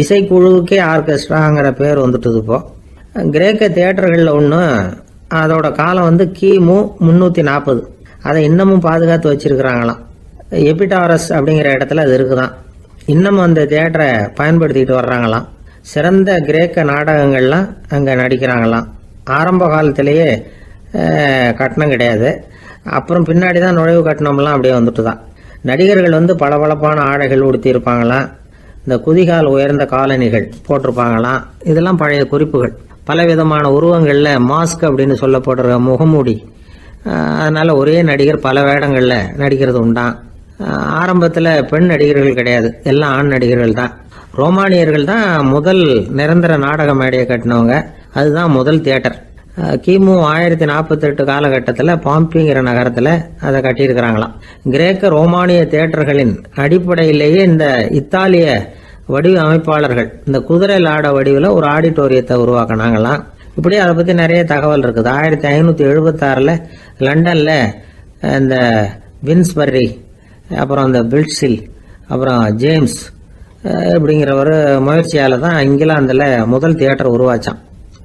இசைக்குழுவுக்கே ஆர்கெஸ்ட்ராங்கிற பேர் வந்துட்டுது. இப்போ கிரேக்க தியேட்டர்களில் ஒன்று, அதோட காலம் வந்து கிமு 340. அதை இன்னமும் பாதுகாத்து வச்சிருக்கிறாங்களாம். எபிடாரஸ் அப்படிங்கிற இடத்துல அது இருக்குதான். இன்னமும் அந்த தியேட்டரை பயன்படுத்திக்கிட்டு வர்றாங்களாம். சிறந்த கிரேக்க நாடகங்கள்லாம் அங்கே நடிக்கிறாங்களாம். ஆரம்ப காலத்திலேயே கட்டணம் கிடையாது. அப்புறம் பின்னாடி தான் நுழைவு கட்டணம்லாம் அப்படியே வந்துட்டு தான். நடிகர்கள் வந்து பளபளப்பான ஆடைகள் உடுத்தியிருப்பாங்களாம். இந்த குதிகால் உயர்ந்த காலணிகள் போட்டிருப்பாங்களாம். இதெல்லாம் பழைய குறிப்புகள். பலவிதமான உருவங்களில் மாஸ்க் அப்படின்னு சொல்லப்படுற முகமூடி. அதனால் ஒரே நடிகர் பல வேடங்களில் நடிக்கிறது உண்டான். ஆரம்பத்தில் பெண் நடிகர்கள் கிடையாது, எல்லாம் ஆண் நடிகர்கள் தான். ரோமானியர்கள் தான் முதல் நிரந்தர நாடக மேடையை கட்டினவங்க. அதுதான் முதல் தியேட்டர். கிமு 1048 காலகட்டத்தில் பாம்பிங்கிற நகரத்தில் அதை கட்டியிருக்கிறாங்களாம். கிரேக்க ரோமானிய தியேட்டர்களின் அடிப்படையிலேயே இந்த இத்தாலிய வடிவ அமைப்பாளர்கள் இந்த குதிரை லாட வடிவில் ஒரு ஆடிட்டோரியத்தை உருவாக்கினாங்களாம். இப்படி அதை பற்றி நிறைய தகவல் இருக்குது. 1576 லண்டனில் இந்த வின்ஸ்பர்ரி, அப்புறம் இந்த பில்ட்ஸில், அப்புறம் ஜேம்ஸ் இப்படிங்கிற ஒரு முயற்சியால் தான் இங்கிலாந்தில் முதல் தியேட்டர் உருவாச்சான்.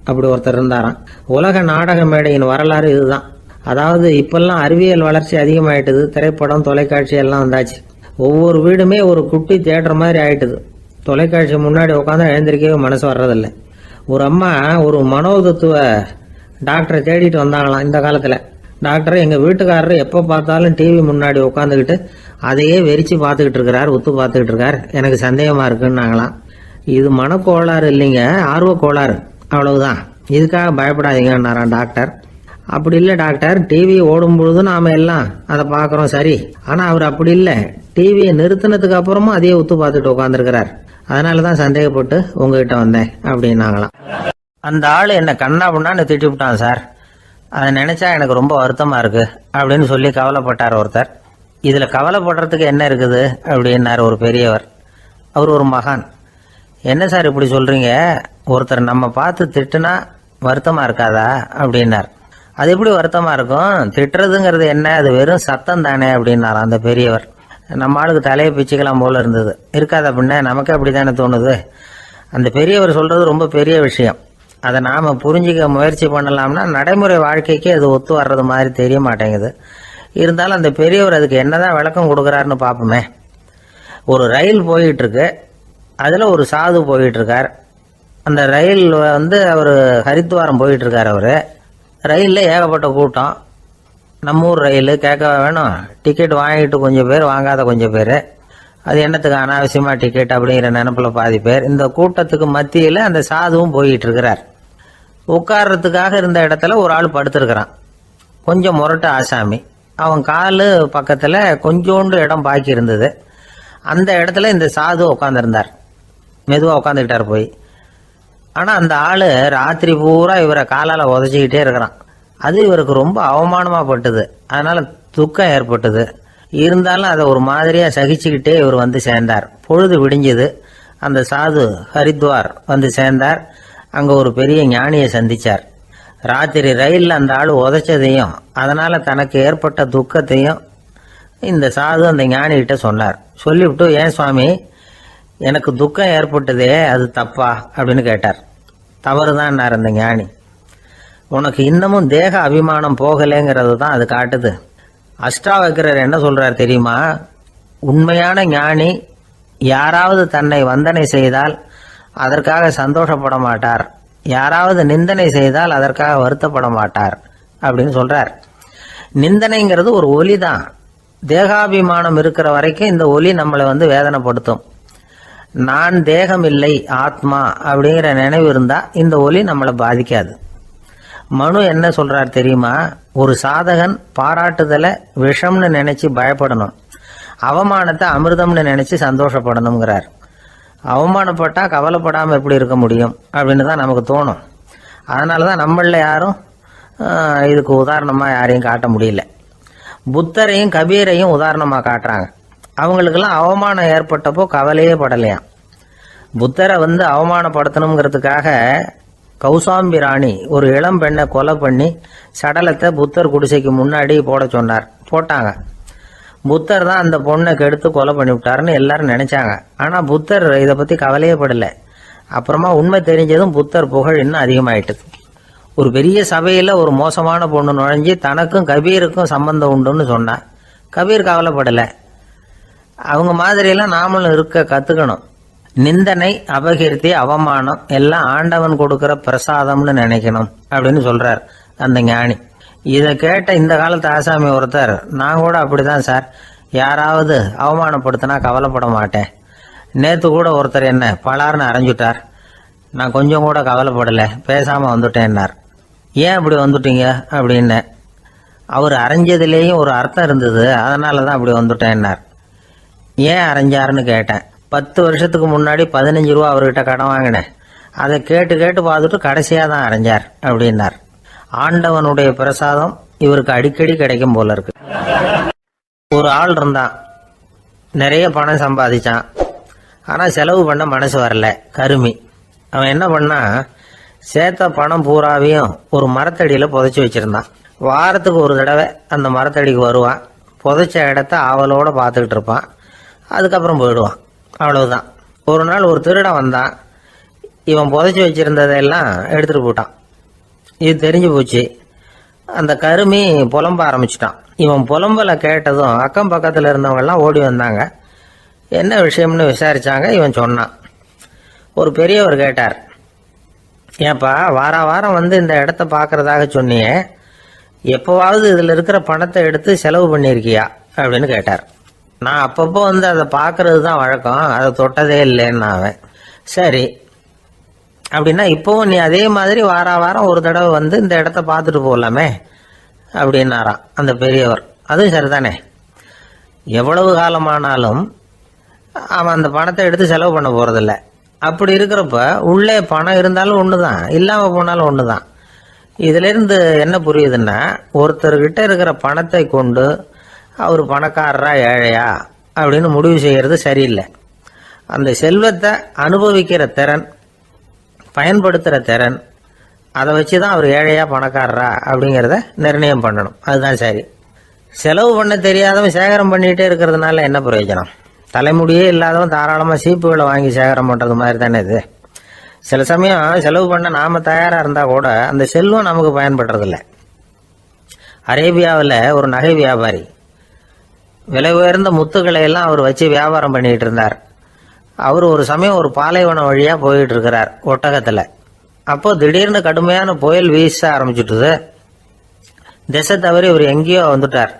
அப்படி ஒருத்தர் இருந்தாராம். உலக நாடக மேடையின் வரலாறு இதுதான். அதாவது இப்பெல்லாம் அறிவியல் வளர்ச்சி அதிகமாயிட்டுது. திரைப்படம், தொலைக்காட்சி எல்லாம் வந்தாச்சு. ஒவ்வொரு வீடுமே ஒரு குட்டி தியேட்டர் மாதிரி ஆயிட்டுது. தொலைக்காட்சி முன்னாடி உட்காந்து எழுந்திருக்கவே மனசு வர்றதில்லை. ஒரு அம்மா ஒரு மனோதத்துவ டாக்டரை தேடிட்டு வந்தாங்களாம் இந்த காலத்தில். டாக்டர், எங்கள் வீட்டுக்காரர் எப்போ பார்த்தாலும் டிவி முன்னாடி உட்காந்துக்கிட்டு அதையே வெறிச்சு பார்த்துக்கிட்டு இருக்கிறார், உத்து பார்த்துக்கிட்டு இருக்கார், எனக்கு சந்தேகமாக இருக்குன்னாங்களாம். இது மனக்கோளாறு இல்லைங்க, ஆர்வ கோளாறு, அவ்வளவுதான், இதுக்காக பயப்படாதீங்கன்னாராம் டாக்டர். அப்படி இல்லை டாக்டர், டிவி ஓடும் பொழுது நாம எல்லாம் அதை பார்க்குறோம் சரி, ஆனால் அவர் அப்படி இல்லை, டிவியை நிறுத்தினதுக்கு அப்புறமும் அதையே உத்து பார்த்துட்டு உட்காந்துருக்கிறார், அதனால தான் சந்தேகப்பட்டு உங்ககிட்ட வந்தேன் அப்படின்னாங்களாம். அந்த ஆள் என்னை கண்ணா பண்ணான்னு திட்டி விட்டான் சார், அதை நினைச்சா எனக்கு ரொம்ப வருத்தமா இருக்கு அப்படின்னு சொல்லி கவலைப்பட்டார் ஒருத்தர். இதுல கவலைப்படுறதுக்கு என்ன இருக்குது அப்படின்னாரு ஒரு பெரியவர். அவர் ஒரு மகான். என்ன சார் இப்படி சொல்றீங்க, ஒருத்தர் நம்ம பார்த்து திட்டுனா வருத்தமா இருக்காதா அப்படின்னார். அது எப்படி வருத்தமா இருக்கும், திட்டுறதுங்கிறது என்ன, அது வெறும் சத்தம் தானே அப்படின்னாராம் அந்த பெரியவர். நம்ம ஆளுக்கு தலையை பிச்சுக்கலாம் போல இருந்தது. இருக்காது அப்படின்னா நமக்கு அப்படித்தானே தோணுது. அந்த பெரியவர் சொல்றது ரொம்ப பெரிய விஷயம். அதை நாம் புரிஞ்சிக்க முயற்சி பண்ணலாம்னா நடைமுறை வாழ்க்கைக்கு அது ஒத்து வர்றது மாதிரி தெரிய மாட்டேங்குது. இருந்தாலும் அந்த பெரியவர் அதுக்கு என்னதான் விளக்கம் கொடுக்குறாருன்னு பார்ப்போமே. ஒரு ரயில் போயிட்டு இருக்கு, அதில் ஒரு சாது போயிட்டு இருக்கார். அந்த ரயில் வந்து அவர் ஹரித்வாரம் போயிட்டு இருக்கார். அவர் ரயிலில் ஏகப்பட்ட கூட்டம். நம்ம ஊர் ரயில் கேட்க வேணும், டிக்கெட் வாங்கிட்டு கொஞ்சம் பேர், வாங்காத கொஞ்சம் பேர். அது என்னத்துக்கு அனாவசியமாக டிக்கெட் அப்படிங்கிற நினப்பில் பாதி பேர். இந்த கூட்டத்துக்கு மத்தியில் அந்த சாதுவும் போயிட்டு இருக்கிறார். உட்கார்றதுக்காக இருந்த இடத்துல ஒரு ஆள் படுத்திருக்கிறான். கொஞ்சம் முரட்டு ஆசாமி. அவன் காலு பக்கத்தில் கொஞ்சோண்டு இடம் பாக்கி இருந்தது. அந்த இடத்துல இந்த சாது உட்காந்துருந்தார். மெதுவாக உட்காந்துக்கிட்டார் போய். ஆனால் அந்த ஆள் ராத்திரி பூரா இவரை காலால் உதச்சிக்கிட்டே இருக்கிறான். அது இவருக்கு ரொம்ப அவமானமாக பட்டுது. அதனால் துக்கம் ஏற்பட்டது. இருந்தாலும் அதை ஒரு மாதிரியாக சகிச்சுக்கிட்டே இவர் வந்து சேர்ந்தார். பொழுது விடிஞ்சது. அந்த சாது ஹரித்வார் வந்து சேர்ந்தார். அங்கே ஒரு பெரிய ஞானியை சந்தித்தார். ராத்திரி ரயிலில் அந்த ஆள் உதைச்சதையும் அதனால் தனக்கு ஏற்பட்ட துக்கத்தையும் இந்த சாது அந்த ஞானிகிட்ட சொன்னார். சொல்லிவிட்டு, ஏன் சுவாமி, எனக்கு துக்கம் ஏற்பட்டதே அது தப்பா அப்படின்னு கேட்டார். தவறுதான்னார் அந்த ஞானி. உனக்கு இன்னமும் தேக அபிமானம் போகலைங்கிறது தான் அது காட்டுது. அஷ்டாவக்கரர் என்ன சொல்றார் தெரியுமா? உண்மையான ஞானி யாராவது தன்னை வந்தனை செய்தால் அதற்காக சந்தோஷப்பட மாட்டார், யாராவது நிந்தனை செய்தால் அதற்காக வருத்தப்பட மாட்டார் அப்படின்னு சொல்றார். நிந்தனைங்கிறது ஒரு ஒலி தான். தேகாபிமானம் இருக்கிற வரைக்கும் இந்த ஒலி நம்மளை வந்து வேதனைப்படுத்தும். நான் தேகம் இல்லை, ஆத்மா அப்படிங்கிற நினைவு இருந்தா இந்த ஒலி நம்மளை பாதிக்காது. மனு என்ன சொல்றார் தெரியுமா? ஒரு சாதகன் பாராட்டுதலை விஷம்னு நினைச்சு பயப்படணும், அவமானத்தை அமிர்தம்னு நினைச்சு சந்தோஷப்படணுங்கிறார். அவமானப்பட்டா கவலைப்படாம எப்படி இருக்க முடியும் அப்படின்னு தான் நமக்கு தோணும். அதனாலதான் நம்மள யாரும் இதுக்கு உதாரணமா யாரையும் காட்ட முடியல. புத்தரையும் கபீரையும் உதாரணமா காட்டுறாங்க. அவங்களுக்கெல்லாம் அவமானம் ஏற்பட்டப்போ கவலையே படலையாம். புத்தரை வந்து அவமானப்படுத்தணுங்கிறதுக்காக கௌசாம்பி ராணி ஒரு இளம் பெண்ணை கொலை பண்ணி சடலத்தை புத்தர் குடிசைக்கு முன்னாடி போட சொன்னார். போட்டாங்க. புத்தர் தான் அந்த பொண்ணை கெடுத்து கொலை பண்ணி விட்டாருன்னு எல்லாரும் நினைச்சாங்க. ஆனா புத்தர் இதை பத்தி கவலையே படல. அப்புறமா உண்மை தெரிஞ்சதும் புத்தர் புகழ் இன்னும் அதிகமாயிட்டது. ஒரு பெரிய சபையில ஒரு மோசமான பொண்ணு நுழைஞ்சி தனக்கும் கபீருக்கும் சம்பந்தம் உண்டுன்னு சொன்னா கபீர் கவலைப்படல. அவங்க மாதிரியெல்லாம் நாமளும் இருக்க கத்துக்கணும். நிந்தனை, அபகீர்த்தி, அவமானம் எல்லாம் ஆண்டவன் கொடுக்கிற பிரசாதம்னு நினைக்கணும் அப்படின்னு சொல்றார் அந்த ஞானி. இதை கேட்ட இந்த காலத்து ஆசாமி ஒருத்தர், நான் கூட அப்படிதான் சார், யாராவது அவமானப்படுத்தினா கவலைப்பட மாட்டேன். நேற்று கூட ஒருத்தர் என்ன பலார்னு அரைஞ்சுட்டார், நான் கொஞ்சம் கூட கவலைப்படலை, பேசாம வந்துட்டேன்னார். ஏன் அப்படி வந்துட்டீங்க அப்படின்னு. அவர் அரைஞ்சதுலேயும் ஒரு அர்த்தம் இருந்தது, அதனால தான் அப்படி வந்துட்டேன்னார். ஏன் அரைஞ்சாருன்னு கேட்டேன். 10 வருஷத்துக்கு முன்னாடி 15 ரூபா அவர்கிட்ட கடன் வாங்கினேன், அதை கேட்டு கேட்டு பார்த்துட்டு கடைசியாக தான் அரைஞ்சார் அப்படின்னார். ஆண்டவனுடைய பிரசாதம் இவருக்கு அடிக்கடி கிடைக்கும் போல இருக்கு. ஒரு ஆள் இருந்தான், நிறைய பணம் சம்பாதிச்சான், ஆனால் செலவு பண்ண மனசு வரல, கருமி. அவன் என்ன பண்ணா, சேர்த்த பணம் பூராவையும் ஒரு மரத்தடியில் புதைச்சி வச்சிருந்தான். வாரத்துக்கு ஒரு தடவை அந்த மரத்தடிக்கு வருவான், புதைச்ச இடத்த ஆவலோட பார்த்துக்கிட்டு இருப்பான், அதுக்கப்புறம் போயிடுவான். அவ்வளவுதான். ஒரு நாள் ஒரு திருடன் வந்தான். இவன் புதைச்சி வச்சிருந்ததெல்லாம் எடுத்துட்டு போட்டான். இது தெரிஞ்சு போச்சு. அந்த கருமி புலம்ப ஆரம்பிச்சிட்டான். இவன் புலம்பலை கேட்டதும் அக்கம் பக்கத்தில் இருந்தவங்க எல்லாம் ஓடி வந்தாங்க. என்ன விஷயம்னு விசாரிச்சாங்க. இவன் சொன்னான். ஒரு பெரியவர் கேட்டார், ஏப்பா வாரம் வந்து இந்த இடத்த பார்க்கறதாக சொன்னியே, எப்போவாவது இதில் இருக்கிற பணத்தை எடுத்து செலவு பண்ணியிருக்கியா அப்படின்னு கேட்டார். நான் அப்பப்போ வந்து அதை பார்க்கறது தான் வழக்கம், அதை தொட்டதே இல்லைன்னு அவன். சரி அப்படின்னா இப்போவும் நீ அதே மாதிரி வாரம் ஒரு தடவை வந்து இந்த இடத்த பார்த்துட்டு போகலாமே அப்படின்னாராம் அந்த பெரியவர். அதுவும் சரிதானே, எவ்வளவு காலமானாலும் அவன் அந்த பணத்தை எடுத்து செலவு பண்ண போறதில்ல. அப்படி இருக்கிறப்ப உள்ளே பணம் இருந்தாலும் ஒன்று தான், இல்லாமல் போனாலும் ஒன்று தான். இதிலிருந்து என்ன புரியுதுன்னா, ஒருத்தர்கிட்ட இருக்கிற பணத்தை கொண்டு அவர் பணக்காரரா ஏழையா அப்படின்னு முடிவு செய்கிறது சரியில்லை. அந்த செல்வத்தை அனுபவிக்கிற திறன், பயன்படுத்துகிற திறன், அதை வச்சு தான் அவர் ஏழையா பணக்காரரா அப்படிங்கிறத நிர்ணயம் பண்ணணும். அதுதான் சரி. செலவு பண்ண தெரியாதவன் சேகரம் பண்ணிகிட்டே இருக்கிறதுனால என்ன பிரயோஜனம்? தலைமுடியே இல்லாதவன் தாராளமாக சீப்புகளை வாங்கி சேகரம் பண்ணுறது மாதிரி தானே இது. சில சமயம் செலவு பண்ண நாம் தயாராக இருந்தால் கூட அந்த செல்வம் நமக்கு பயன்படுறதில்ல. அரேபியாவில் ஒரு நகை வியாபாரி விலை உயர்ந்த முத்துக்களை எல்லாம் அவர் வச்சு வியாபாரம் பண்ணிட்டு இருந்தார். அவர் ஒரு சமயம் ஒரு பாலைவனம் வழியாக போயிட்டு இருக்கிறார் ஒட்டகத்தில். அப்போ திடீர்னு கடுமையான புயல் வீச ஆரம்பிச்சுட்டுது. திசை தவறி இவர் எங்கேயோ வந்துட்டார்.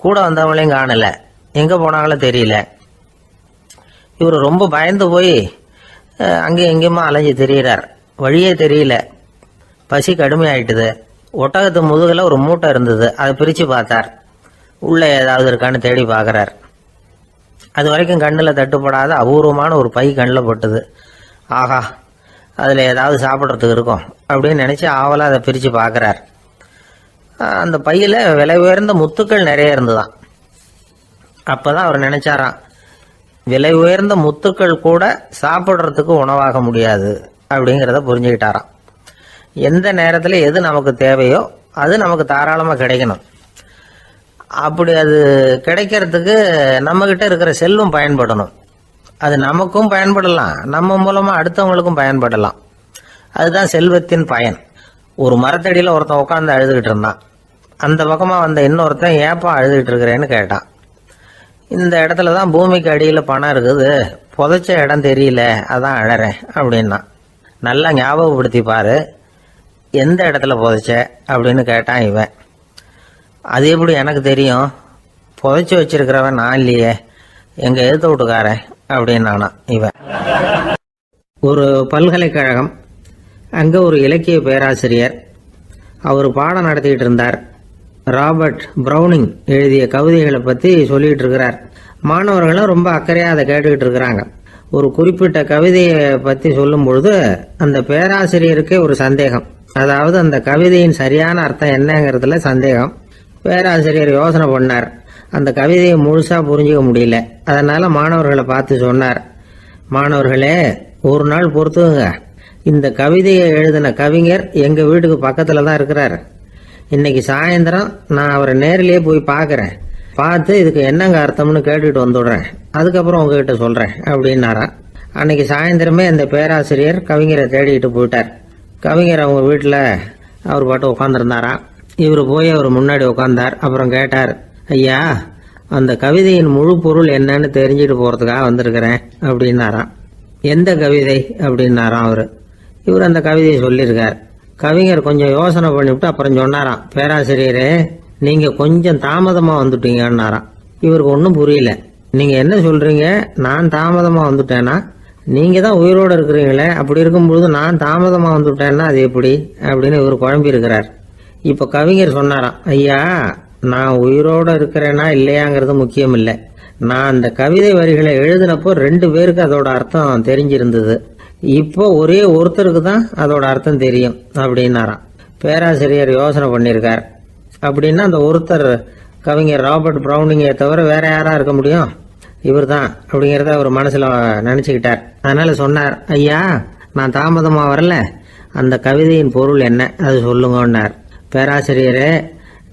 கூட வந்தவங்களையும் காணல, எங்கே போனாங்களோ தெரியல. இவர் ரொம்ப பயந்து போய் அங்கேயும் எங்கேயுமா அலைஞ்சு திரியிறார். வழியே தெரியல. பசி கடுமையாயிட்டுது. ஒட்டகத்து முதுகில் ஒரு மூட்டை இருந்தது. அதை பிரித்து பார்த்தார். உள்ளே ஏதாவது இருக்கான்னு தேடி பார்க்குறார். அது வரைக்கும் கண்ணில் தட்டுப்படாத அபூர்வமான ஒரு பை கண்ணில் பட்டுது. ஆஹா, அதில் ஏதாவது சாப்பிட்றதுக்கு இருக்கும் அப்படின்னு நினச்சி ஆவலாக அதை பிரித்து பார்க்குறார். அந்த பையில் விலை உயர்ந்த முத்துக்கள் நிறைய இருந்துதான். அப்போ தான் அவர் நினச்சாராம், விலை உயர்ந்த முத்துக்கள் கூட சாப்பிட்றதுக்கு உணவாக முடியாது அப்படிங்கிறத புரிஞ்சுக்கிட்டாராம். எந்த நேரத்தில் எது நமக்கு தேவையோ அது நமக்கு தாராளமாக கிடைக்கணும். அப்படி அது கிடைக்கிறதுக்கு நம்மக்கிட்ட இருக்கிற செல்வம் பயன்படணும். அது நமக்கும் பயன்படலாம், நம்ம மூலமாக அடுத்தவங்களுக்கும் பயன்படலாம். அதுதான் செல்வத்தின் பயன். ஒரு மரத்தடியில் ஒருத்தன் உட்காந்து அழுதுகிட்டு இருந்தான். அந்த பக்கமாக வந்த இன்னொருத்தன் ஏப்பா அழுதுகிட்டு இருக்கிறேன்னு கேட்டான். இந்த இடத்துல தான் பூமிக்கு அடியில் பணம் இருக்குது, புதைச்ச இடம் தெரியல, அதான் அழறேன் அப்படின்னா. நல்லா ஞாபகப்படுத்தி பாரு, எந்த இடத்துல புதைச்ச அப்படின்னு கேட்டான் இவன். அது எப்படி எனக்கு தெரியும், புதைச்சி வச்சிருக்கிறவன் நான் இல்லையே, எங்கள் எழுத்த வீட்டுக்காரன் அப்படின்னானா இவன். ஒரு பல்கலைக்கழகம், அங்கே ஒரு இலக்கிய பேராசிரியர், அவர் பாடம் நடத்திக்கிட்டு இருந்தார். ராபர்ட் ப்ரௌனிங் எழுதிய கவிதைகளை பற்றி சொல்லிகிட்டு இருக்கிறார். மாணவர்களும் ரொம்ப அக்கறையாக அதை கேட்டுக்கிட்டு இருக்கிறாங்க. ஒரு குறிப்பிட்ட கவிதையை பற்றி சொல்லும் பொழுது அந்த பேராசிரியருக்கே ஒரு சந்தேகம். அதாவது அந்த கவிதையின் சரியான அர்த்தம் என்னங்கிறதுல சந்தேகம். பேராசிரியர் யோசனை பண்ணார். அந்த கவிதையை முழுசாக புரிஞ்சிக்க முடியல. அதனால் மாணவர்களை பார்த்து சொன்னார், மாணவர்களே, ஒரு நாள் பொறுத்துங்க, இந்த கவிதையை எழுதின கவிஞர் எங்கள் வீட்டுக்கு பக்கத்தில் தான் இருக்கிறார். இன்னைக்கு சாயந்தரம் நான் அவரை நேரிலேயே போய் பார்க்குறேன். பார்த்து இதுக்கு என்னங்க அர்த்தம்னு கேட்டுட்டு வந்துடுறேன். அதுக்கப்புறம் உங்ககிட்ட சொல்கிறேன் அப்படின்னாராம். அன்னைக்கு சாயந்தரமே அந்த பேராசிரியர் கவிஞரை தேடிக்கிட்டு போயிட்டார். கவிஞர் அவங்க வீட்டில் அவர் பாட்டு உட்காந்துருந்தாராம். இவர் போய் அவர் முன்னாடி உட்காந்தார். அப்புறம் கேட்டார், ஐயா, அந்த கவிதையின் முழு பொருள் என்னன்னு தெரிஞ்சுட்டு போகிறதுக்காக வந்திருக்கிறேன் அப்படின்னாராம். எந்த கவிதை அப்படின்னாராம் அவர். இவர் அந்த கவிதையை சொல்லியிருக்கார். கவிஞர் கொஞ்சம் யோசனை பண்ணிவிட்டு அப்புறம் சொன்னாராம், பேராசிரியரே, நீங்கள் கொஞ்சம் தாமதமாக வந்துட்டீங்கன்னாராம். இவருக்கு ஒன்றும் புரியல. நீங்கள் என்ன சொல்கிறீங்க, நான் தாமதமாக வந்துட்டேன்னா? நீங்கள் தான் உயிரோடு இருக்கிறீங்களே, அப்படி இருக்கும்பொழுது நான் தாமதமாக வந்துட்டேன்னா அது எப்படி அப்படின்னு இவர் குழம்பி இருக்கிறார். இப்போ கவிஞர் சொன்னாராம், ஐயா, நான் உயிரோடு இருக்கிறேன்னா இல்லையாங்கிறது முக்கியம் இல்லை. நான் அந்த கவிதை வரிகளை எழுதினப்போ 2 பேருக்கு அதோட அர்த்தம் தெரிஞ்சிருந்தது. இப்போ ஒரே ஒருத்தருக்கு தான் அதோட அர்த்தம் தெரியும் அப்படின்னாராம். பேராசிரியர் யோசனை பண்ணியிருக்கார். அப்படின்னா அந்த ஒருத்தர் கவிஞர் ராபர்ட் ப்ரௌனிங்கை தவிர வேற யாரா இருக்க முடியும்? இவர் தான் அப்படிங்கிறத அவர் மனசில் நினச்சிக்கிட்டார். அதனால சொன்னார், ஐயா, நான் தாமதமாக வரல, அந்த கவிதையின் பொருள் என்ன அது சொல்லுங்கன்னார். பேராசிரியரே,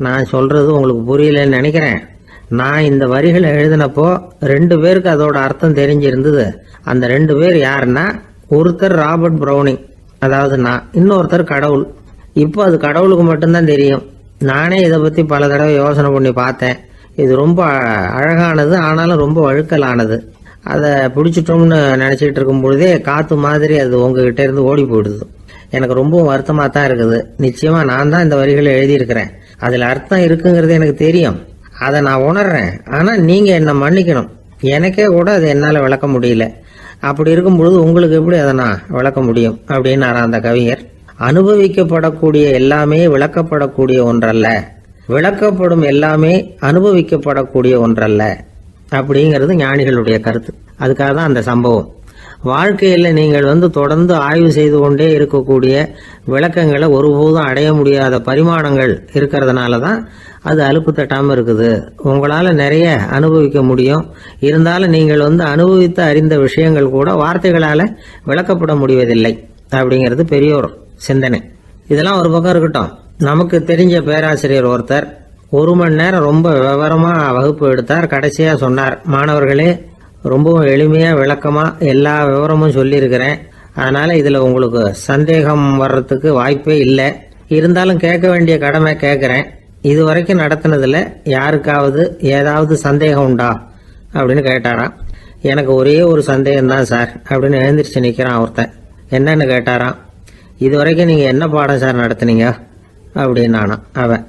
நான் சொல்றது உங்களுக்கு புரியலன்னு நினைக்கிறேன். நான் இந்த வரிகளை எழுதினப்போ 2 பேருக்கு அதோட அர்த்தம் தெரிஞ்சிருந்தது. அந்த 2 பேர் யாருன்னா, ஒருத்தர் ராபர்ட் ப்ரௌனிங், அதாவது நான், இன்னொருத்தர் கடவுள். இப்போ அது கடவுளுக்கு மட்டும்தான் தெரியும். நானே இதை பற்றி பல தடவை யோசனை பண்ணி பார்த்தேன். இது ரொம்ப அழகானது, ஆனாலும் ரொம்ப வழுக்கலானது. அதை பிடிச்சிட்டோம்னு நினச்சிக்கிட்டு இருக்கும் பொழுதே காற்று மாதிரி அது உங்ககிட்ட இருந்து ஓடி போயிடுது. எனக்கு ரொம்பவும் வருத்தமாக தான் இருக்குது. நிச்சயமாக நான் தான் இந்த வரிகளை எழுதியிருக்கிறேன். அதில் அர்த்தம் இருக்குங்கிறது எனக்கு தெரியும், அதை நான் உணர்றேன். ஆனால் நீங்கள் என்னை மன்னிக்கணும், எனக்கே கூட அதை என்னால் விளக்க முடியல. அப்படி இருக்கும் பொழுது உங்களுக்கு எப்படி அதை நான் விளக்க முடியும் அப்படின்னாரா அந்த கவிஞர். அனுபவிக்கப்படக்கூடிய எல்லாமே விளக்கப்படக்கூடிய ஒன்றல்ல, விளக்கப்படும் எல்லாமே அனுபவிக்கப்படக்கூடிய ஒன்றல்ல அப்படிங்கிறது ஞானிகளுடைய கருத்து. அதுக்காக தான் அந்த சம்பவம். வாழ்க்கையில் நீங்கள் தொடர்ந்து ஆய்வு செய்து கொண்டே இருக்கக்கூடிய விளக்கங்களை ஒருபோதும் அடைய முடியாத பரிமாணங்கள் இருக்கிறதுனால தான் அது அலுப்பு தட்டாமல் இருக்குது. உங்களால் நிறைய அனுபவிக்க முடியும், இருந்தாலும் நீங்கள் அனுபவித்து அறிந்த விஷயங்கள் கூட வார்த்தைகளால் விளக்கப்பட முடிவதில்லை அப்படிங்கிறது பெரியோர் சிந்தனை. இதெல்லாம் ஒரு பக்கம் இருக்கட்டும். நமக்கு தெரிஞ்ச பேராசிரியர் ஒருத்தர் 1 மணி நேரம் ரொம்ப விவரமாக வகுப்பு எடுத்தார். கடைசியாக சொன்னார், மாணவர்களே, ரொம்பவும் எளிமையாக விளக்கமாக எல்லா விவரமும் சொல்லியிருக்கிறேன். அதனால் இதில் உங்களுக்கு சந்தேகம் வர்றதுக்கு வாய்ப்பே இல்லை. இருந்தாலும் கேட்க வேண்டிய கடமை கேட்குறேன். இது வரைக்கும் நடத்தினதில் யாருக்காவது ஏதாவது சந்தேகம் உண்டா அப்படின்னு கேட்டாராம். எனக்கு ஒரே ஒரு சந்தேகம்தான் சார் அப்படின்னு எழுந்திரிச்சு நிற்கிறான் ஒருத்தன். என்னன்னு கேட்டாராம். இது வரைக்கும் நீங்கள் என்ன பாடம் சார் நடத்துனீங்க அப்படின்னானா அவன்.